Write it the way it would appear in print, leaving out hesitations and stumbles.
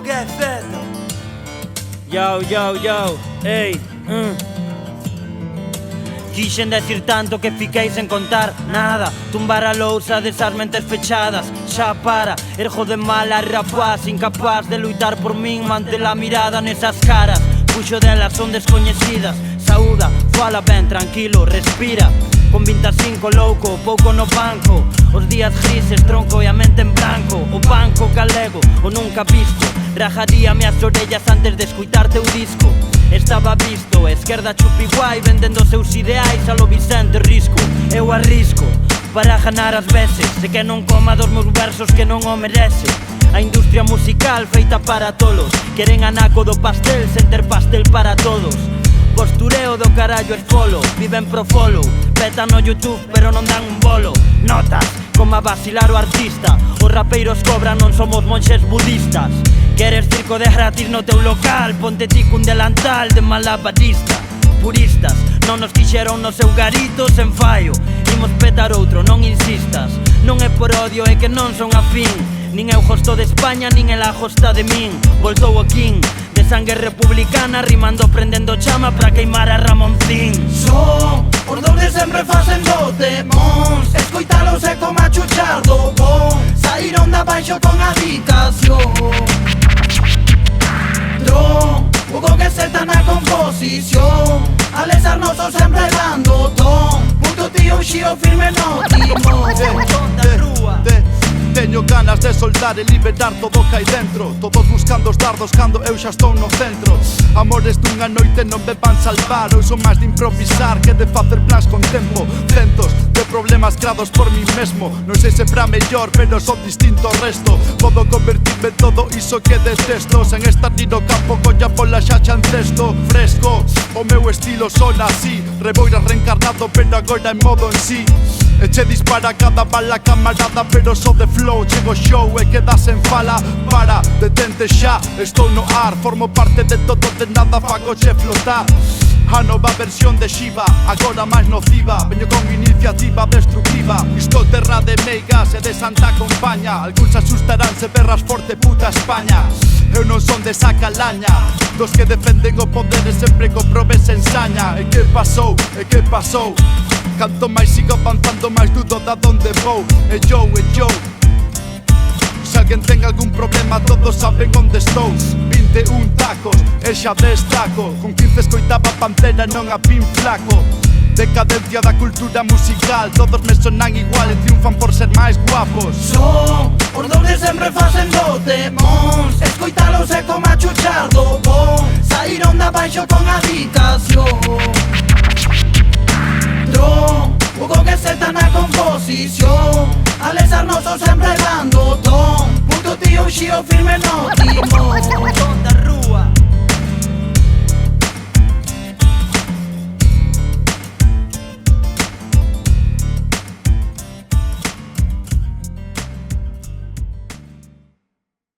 que é feta. Yo, ey, Quixen decir tanto que fiquei sen contar nada. Tumbar a lousa desas mentes fechadas. Xa para, erjo de mala rapaz, incapaz de luitar por min, mantén a mirada nesas caras. Puxo delas son descoñecidas. Saúda, fala ben, tranquilo, respira. Con 25 louco, pouco no banco. Os días grises, tronco e a mente en branco. O banco galego, o nunca visto. Rajaríame as orellas antes de escuitar teu disco. Estaba visto, esquerda chupi guai, vendendo seus ideais a lo Vicente Risco. Eu arrisco para ganar as veces. Se que non coma dos meus versos que non o merece. A industria musical feita para tolos. Queren anaco do pastel sen ter pastel para todos. Postureo do carallo esfolo, viven pro follow. Petan no YouTube pero non dan un bolo. Notas, como a vacilar o artista. Os rapeiros cobran, non somos monxes budistas. Queres circo de gratis no teu local, ponte ti cun delantal de malabarista. Puristas, non nos quixeron no seu garito sen fallo. Imos petar outro, non insistas. Non é por odio, é que non son afín. Nin eu gosto de España, nin ela gosta de min. Voltou o King, de sangue republicana, rimando prendendo chama pra queimar a Ramoncín. Son os dous de sempre facendo temóns. Escoitalos é como a chuchar do bon. Saíron da baixo con habitación. Tron, Hugo que se está na composición. Alex Arnoso sempre dando ton. Punto tío, un xío firme no timón. Teño ganas de soltar e liberar todo o que hai dentro. Todos buscando os dardos cando eu xa estou no centro. Amores dunha noite non me van salvar. Eu son máis de improvisar que de facer plans con tempo. Centos de problemas creados por mí mesmo. Non sei se pra mellor, pero son distinto ao resto. Podo convertirme en todo iso que detesto. Sen estar ni no campo, colla pola xaxa en cesto. Fresco, o meu estilo son así. Reboira reencarnado, pero agora en modo en sí. Eche dispara cada bala camarada, pero so de flow. Chego show e quedas en fala. Para, detente xa, estou no ar. Formo parte de todo, de nada fago che flotar. A nova versión de Shiva, agora máis nociva. Veño con iniciativa destructiva. Isto terra de meigas e de santa compaña. Alguns asustarán se berras forte puta España. Eu non son desa calaña dos que defenden o poder e sempre co probes ensaña. E que pasou, e que pasou? Canto máis sigo avanzando, máis dudo da donde vou. E yo, se alguén ten algún problema, todos saben onde estou. 21 tacos, e xa destaco. Con 15 escoitaba Pantera, non a Pin Flaco. Decadencia da cultura musical, todos me sonan igual e triunfan por ser máis guapos. Son os dous de sempre facendo temóns. Escoitalos é como a chuchar do bon. Saíron da baixo con habitación. Tron, Hugo que se está na composición. Alex Arnoso sempre dando ton. Punto tío, un xío firme no timón.